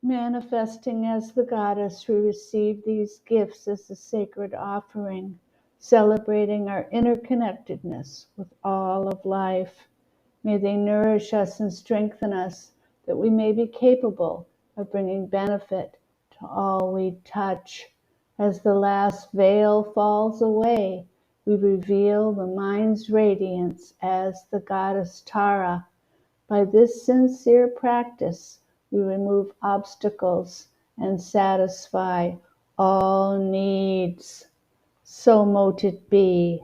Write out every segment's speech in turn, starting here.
Manifesting as the goddess, we receive these gifts as a sacred offering, celebrating our interconnectedness with all of life. May they nourish us and strengthen us, that we may be capable of bringing benefit to all we touch. As the last veil falls away, we reveal the mind's radiance as the goddess Tara. By this sincere practice, we remove obstacles and satisfy all needs. So mote it be.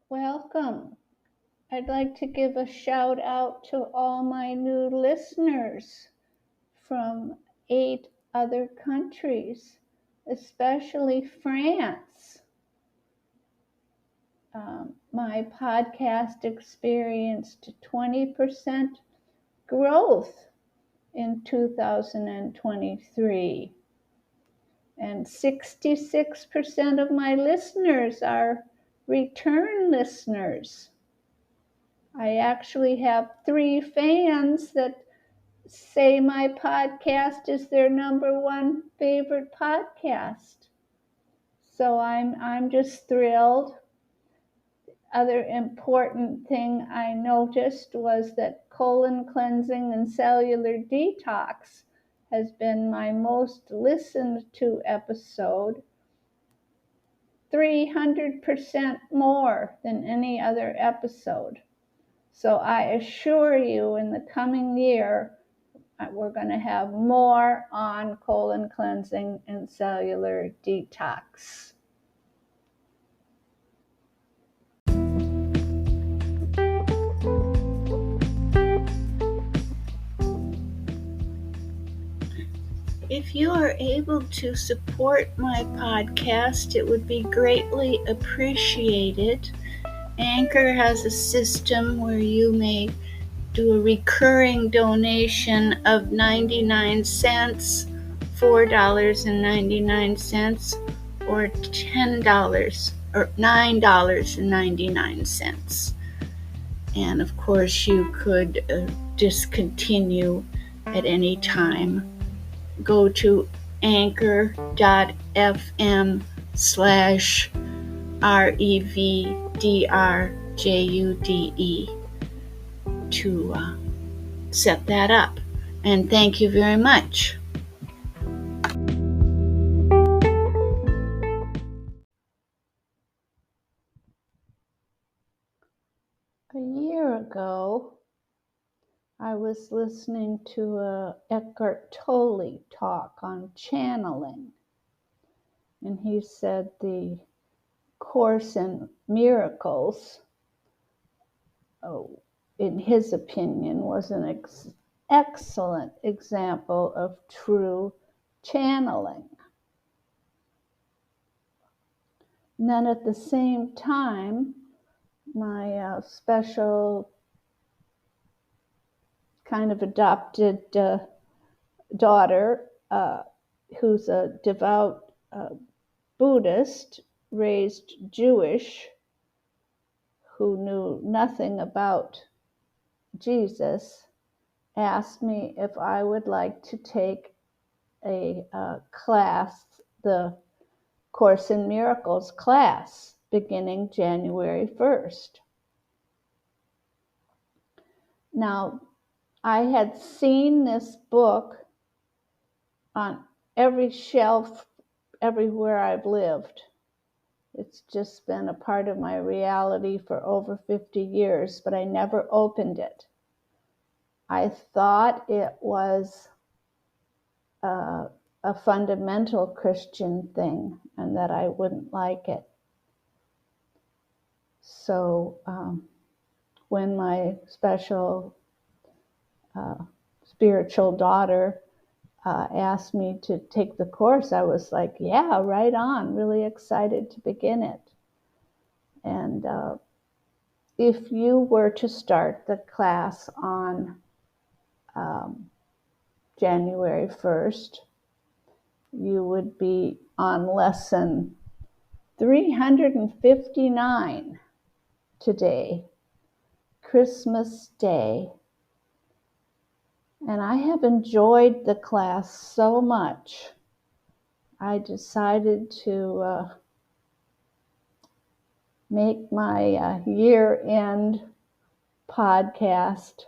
Welcome. I'd like to give a shout out to all my new listeners from 8 other countries, especially France. My podcast experienced 20% growth in 2023, and 66% of my listeners are return listeners. I actually have 3 fans that say my podcast is their number 1 favorite podcast. So I'm just thrilled. Other important thing I noticed was that colon cleansing and cellular detox has been my most listened to episode, 300% more than any other episode. So I assure you, in the coming year, we're going to have more on colon cleansing and cellular detox. If you are able to support my podcast, it would be greatly appreciated. Anchor has a system where you may do a recurring donation of 99 cents, $4.99, or $10 or $9.99. And of course, you could discontinue at any time. Go to anchor.fm/REVDRJUDE to set that up. And thank you very much. A year ago, I was listening to a Eckhart Tolle talk on channeling, and he said the Course in Miracles, in his opinion, was an excellent example of true channeling. And then at the same time, my special kind of adopted daughter, who's a devout Buddhist, raised Jewish, who knew nothing about Jesus, asked me if I would like to take a class, the Course in Miracles class, beginning January 1st. Now, I had seen this book on every shelf everywhere I've lived. It's just been a part of my reality for over 50 years, but I never opened it. I thought it was a fundamental Christian thing and that I wouldn't like it. So when my special spiritual daughter asked me to take the course, I was like, yeah, right on, really excited to begin it. And if you were to start the class on January 1st, you would be on lesson 359. today, Christmas Day. And I have enjoyed the class so much. I decided to make my year-end podcast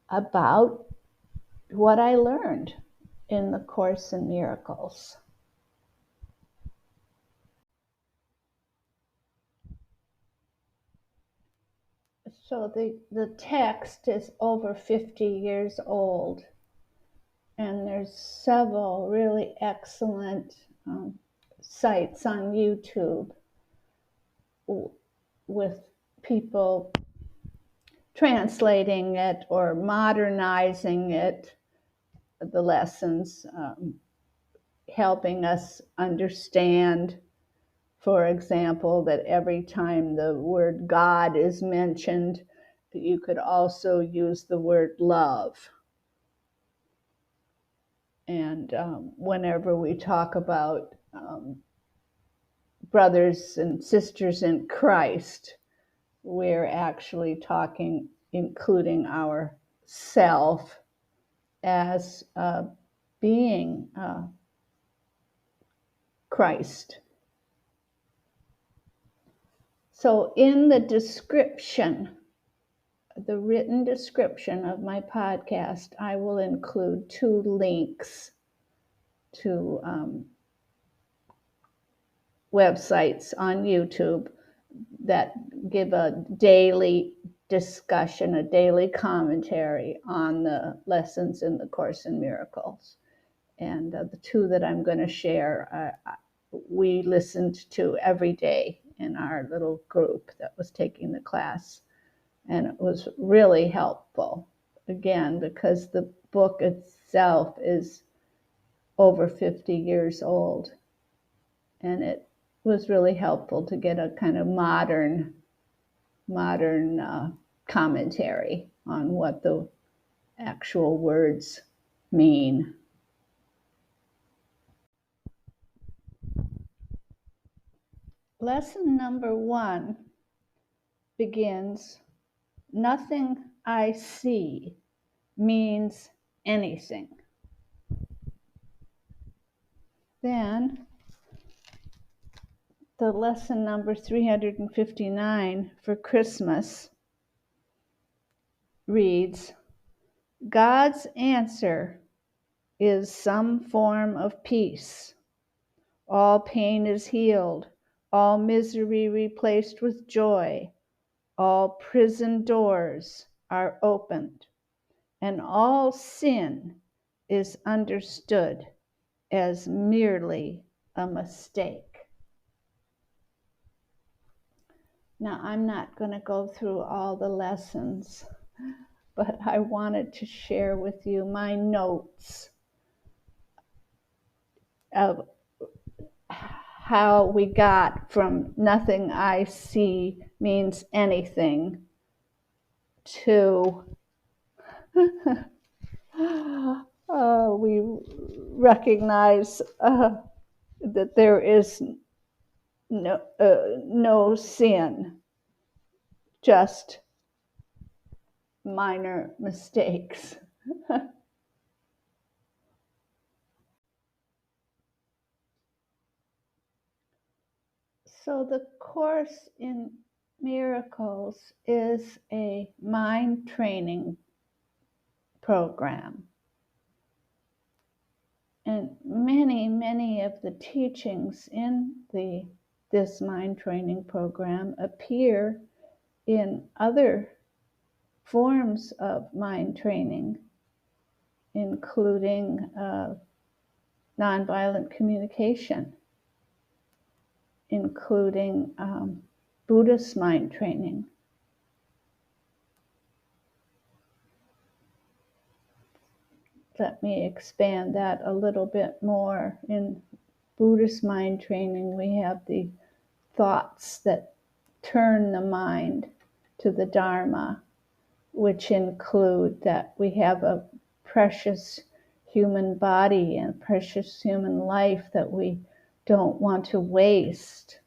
about what I learned in the Course in Miracles. So the text is over 50 years old, and there's several really excellent sites on YouTube with people translating it or modernizing it, the lessons, helping us understand, for example, that every time the word God is mentioned, you could also use the word love. And whenever we talk about brothers and sisters in Christ, we're actually talking, including our self as being Christ. So in the description, the written description of my podcast, I will include 2 links to websites on YouTube that give a daily discussion, a daily commentary on the lessons in the Course in Miracles. And the 2 that I'm going to share, we listened to every day in our little group that was taking the class. And it was really helpful, again, because the book itself is over 50 years old. And it was really helpful to get a kind of modern commentary on what the actual words mean. Lesson number 1 begins, nothing I see means anything. Then the lesson number 359 for Christmas reads, God's answer is some form of peace. All pain is healed, all misery replaced with joy, all prison doors are opened, and all sin is understood as merely a mistake. Now, I'm not going to go through all the lessons, but I wanted to share with you my notes of how we got from nothing I see means anything to we recognize that there is no sin, just minor mistakes. So the Course in Miracles is a mind training program. And many of the teachings in this mind training program appear in other forms of mind training, including nonviolent communication, including Buddhist mind training. Let me expand that a little bit more. In Buddhist mind training, we have the thoughts that turn the mind to the Dharma, which include that we have a precious human body and precious human life that we don't want to waste.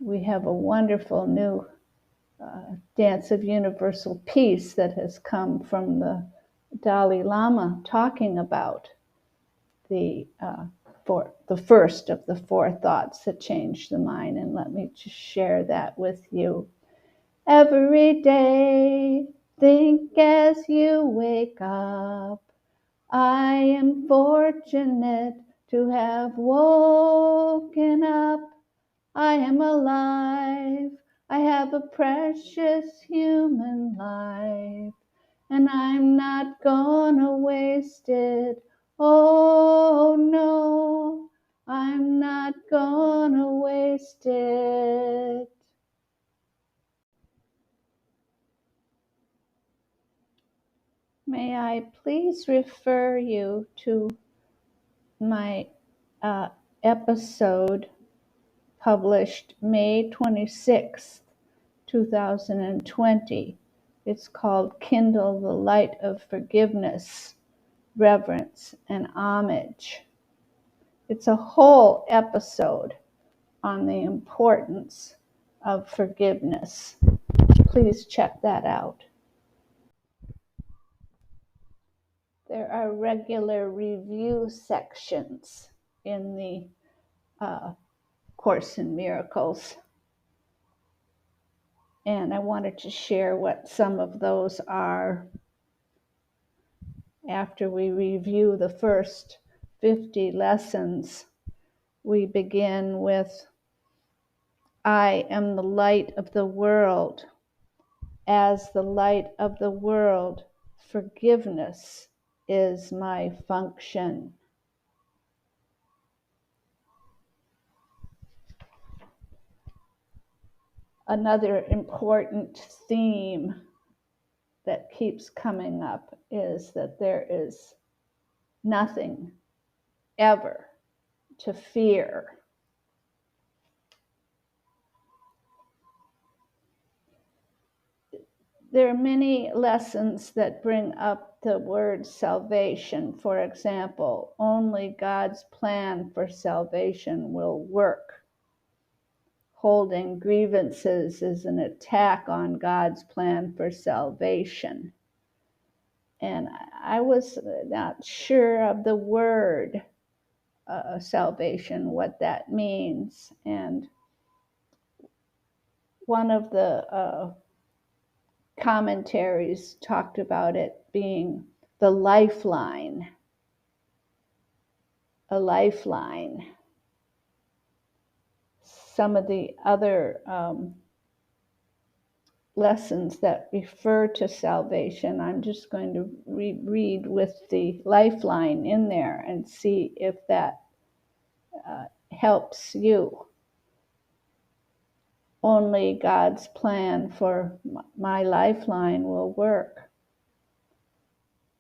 we have a wonderful new Dance of Universal Peace that has come from the Dalai Lama talking about the first of the four thoughts that change the mind. And let me just share that with you. Every day, think as you wake up. I am fortunate to have woken up. I am alive. I have a precious human life, and I'm not gonna waste it. Oh no, I'm not gonna waste it. May I please refer you to my episode published May 26th, 2020. It's called Kindle the Light of Forgiveness, Reverence, and Homage. It's a whole episode on the importance of forgiveness. Please check that out. There are regular review sections in the Course in Miracles, and I wanted to share what some of those are. After we review the first 50 lessons, we begin with, I am the light of the world. As the light of the world, forgiveness is my function. Another important theme that keeps coming up is that there is nothing ever to fear. There are many lessons that bring up the word salvation. For example, only God's plan for salvation will work. Holding grievances is an attack on God's plan for salvation. And I was not sure of the word salvation, what that means. And one of the commentaries talked about it being the lifeline, a lifeline. Some of the other lessons that refer to salvation, I'm just going to read with the lifeline in there and see if that helps you. Only God's plan for my lifeline will work.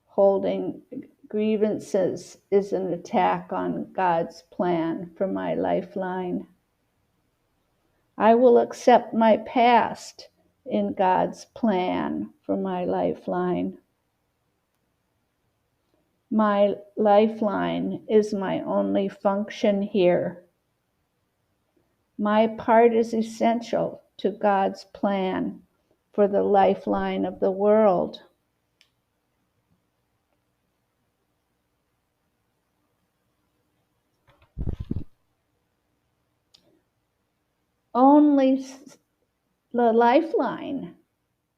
Holding grievances is an attack on God's plan for my lifeline. I will accept my past in God's plan for my lifeline. My lifeline is my only function here. My part is essential to God's plan for the lifeline of the world. Only the lifeline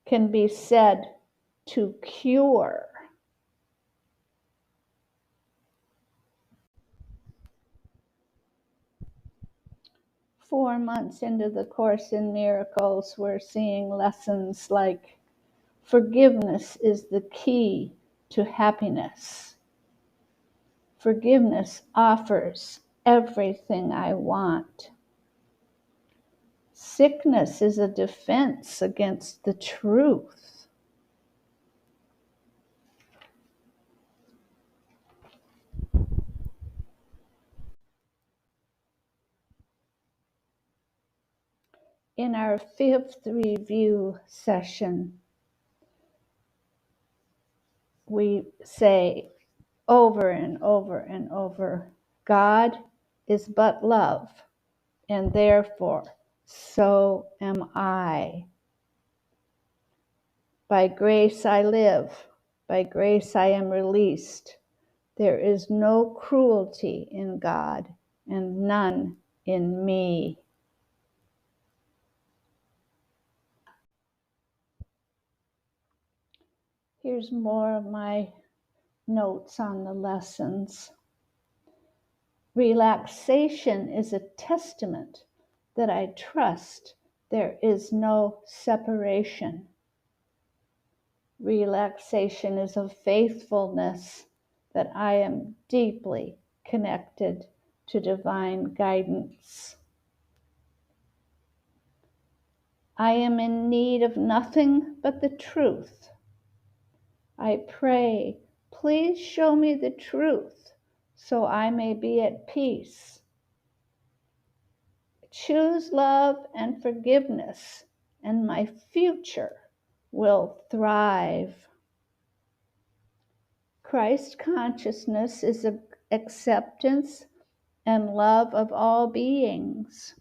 can be said to cure. Four months into the Course in Miracles, we're seeing lessons like forgiveness is the key to happiness. Forgiveness offers everything I want. Sickness is a defense against the truth. In our fifth review session, we say over and over and over, God is but love, and therefore so am I. By grace I live, by grace I am released. There is no cruelty in God and none in me. Here's more of my notes on the lessons. Relaxation is a testament that I trust there is no separation. Relaxation is a faithfulness that I am deeply connected to divine guidance. I am in need of nothing but the truth. I pray, please show me the truth so I may be at peace. Choose love and forgiveness, and my future will thrive. Christ consciousness is acceptance and love of all beings.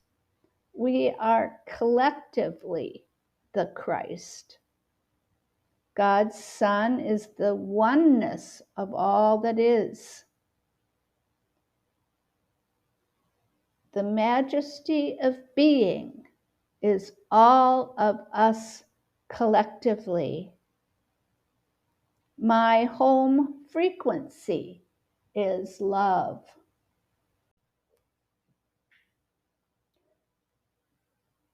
We are collectively the Christ. God's Son is the oneness of all that is. The majesty of being is all of us collectively. My home frequency is love.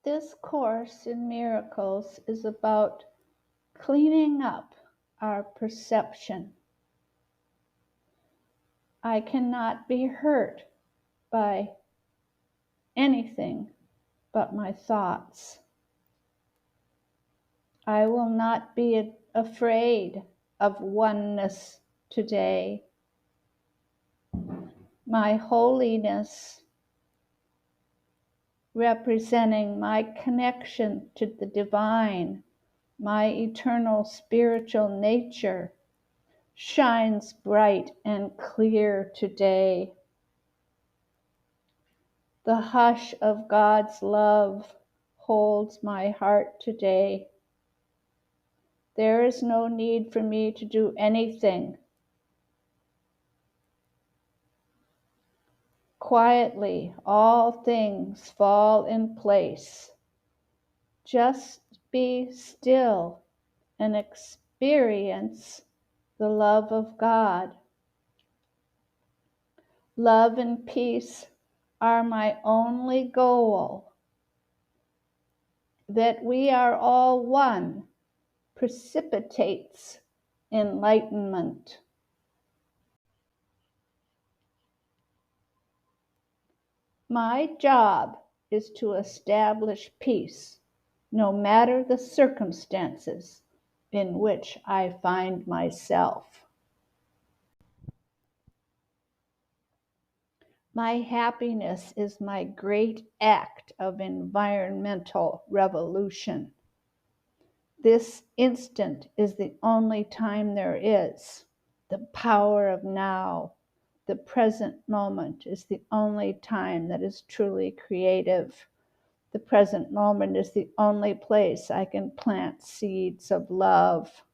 This Course in Miracles is about cleaning up our perception. I cannot be hurt by anything but my thoughts. I will not be afraid of oneness today. My holiness, representing my connection to the divine, my eternal spiritual nature, shines bright and clear today. The hush of God's love holds my heart today. There is no need for me to do anything. Quietly, all things fall in place. Just be still and experience the love of God. Love and peace are my only goal. That we are all one precipitates enlightenment. My job is to establish peace, no matter the circumstances in which I find myself. My happiness is my great act of environmental revolution. This instant is the only time there is. The power of now, the present moment, is the only time that is truly creative. The present moment is the only place I can plant seeds of love.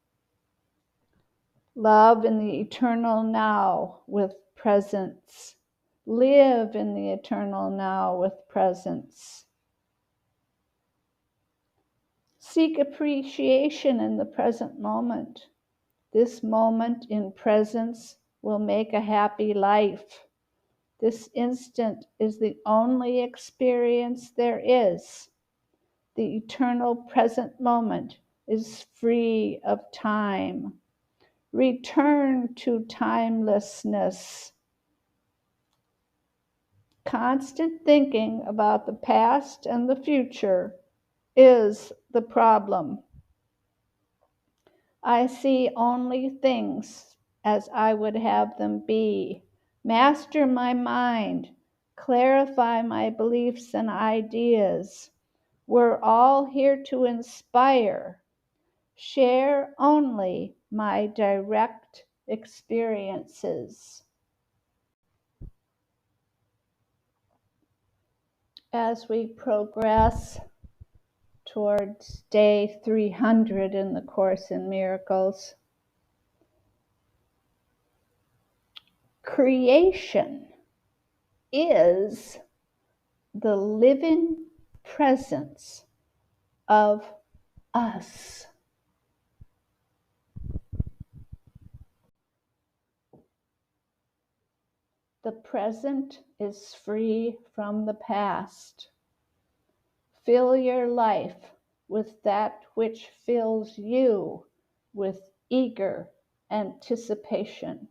Love in the eternal now with presence. Live in the eternal now with presence. Seek appreciation in the present moment. This moment in presence will make a happy life. This instant is the only experience there is. The eternal present moment is free of time. Return to timelessness. Constant thinking about the past and the future is the problem. I see only things as I would have them be. Master my mind. Clarify my beliefs and ideas. We're all here to inspire. Share only my direct experiences. As we progress towards day 300 in the Course in Miracles, creation is the living presence of us. The present is free from the past. Fill your life with that which fills you with eager anticipation.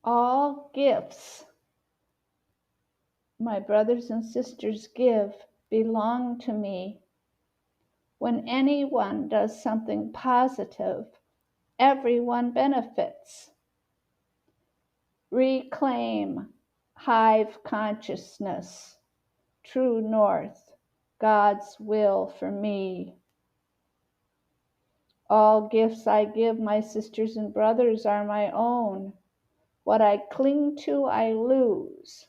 All gifts my brothers and sisters give belong to me. When anyone does something positive, everyone benefits. Reclaim hive consciousness, true north, God's will for me. All gifts I give my sisters and brothers are my own. What I cling to, I lose,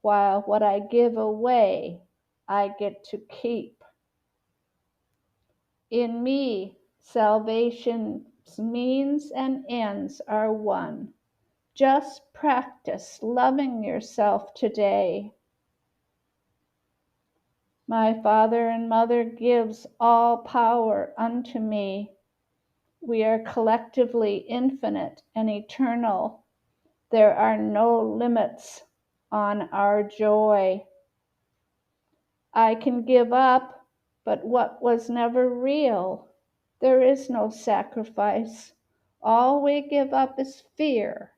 while what I give away, I get to keep. In me, salvation's means and ends are one. Just practice loving yourself today. My Father and Mother gives all power unto me. We are collectively infinite and eternal. There are no limits on our joy. I can give up, but what was never real. There is no sacrifice. All we give up is fear,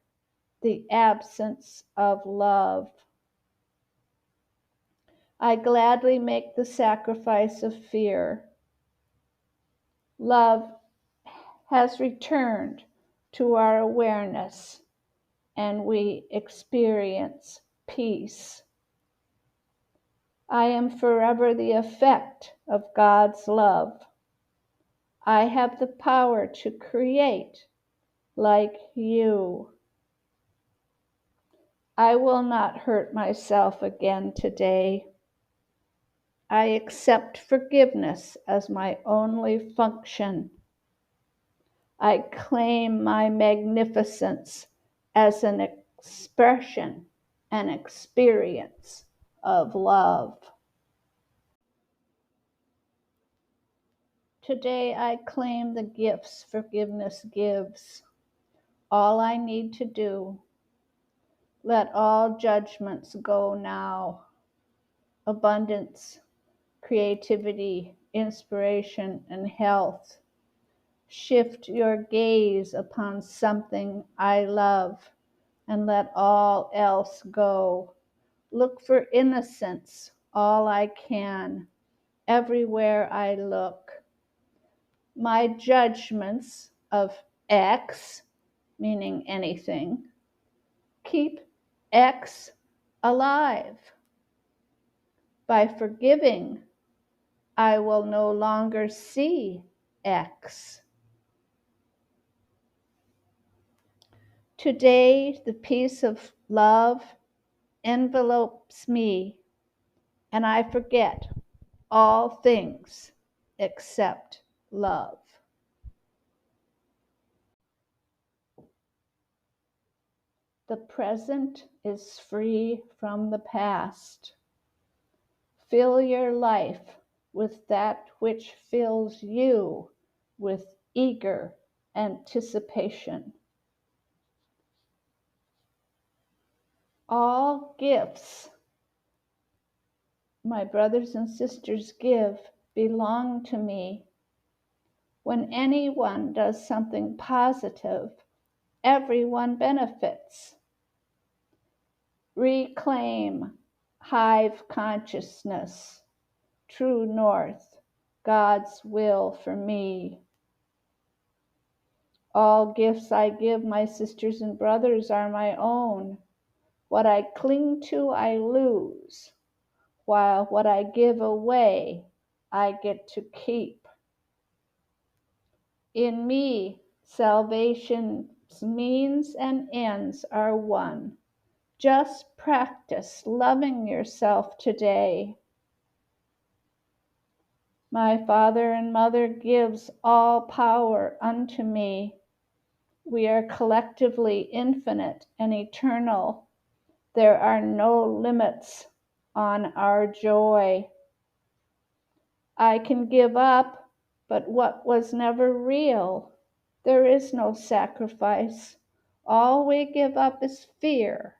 the absence of love. I gladly make the sacrifice of fear. Love has returned to our awareness, and we experience peace. I am forever the effect of God's love. I have the power to create like you. I will not hurt myself again today. I accept forgiveness as my only function. I claim my magnificence as an expression and experience of love. Today I claim the gifts forgiveness gives. All I need to do. Let all judgments go now. Abundance, creativity, inspiration, and health. Shift your gaze upon something I love and let all else go. Look for innocence, all I can, everywhere I look. My judgments of X, meaning anything, keep X alive. By forgiving, I will no longer see X. Today, the peace of love envelopes me, and I forget all things except love. The present is free from the past. Fill your life with that which fills you with eager anticipation. All gifts my brothers and sisters give belong to me. When anyone does something positive, everyone benefits. Reclaim hive consciousness, true north, God's will for me. All gifts I give my sisters and brothers are my own. What I cling to, I lose, while what I give away, I get to keep. In me, salvation's means and ends are one. Just practice loving yourself today. My Father and Mother gives all power unto me. We are collectively infinite and eternal. There are no limits on our joy. I can give up, but what was never real? There is no sacrifice. All we give up is fear,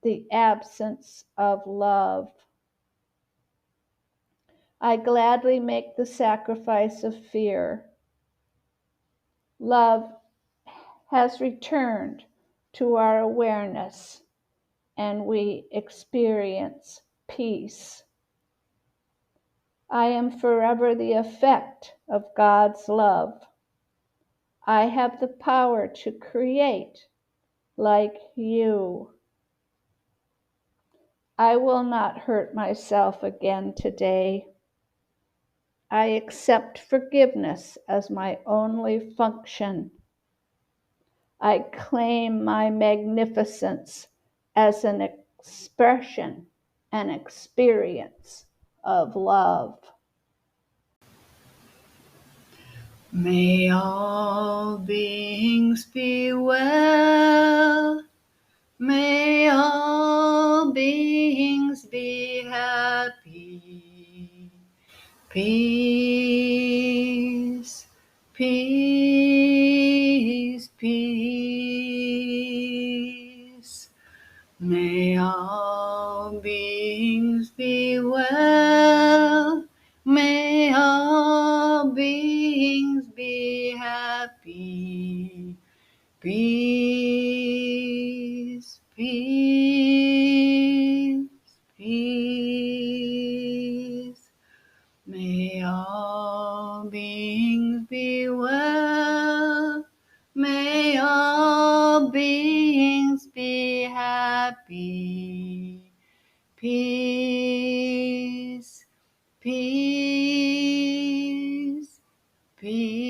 the absence of love. I gladly make the sacrifice of fear. Love has returned to our awareness, and we experience peace. I am forever the effect of God's love. I have the power to create like you. I will not hurt myself again today. I accept forgiveness as my only function. I claim my magnificence as an expression, an experience of love. May all beings be well. May all beings be happy. Peace, peace, peace. May all beings be well. May all beings be happy. Peace, peace, peace. May all beings be well. May all beings be happy. Peace, peace, peace.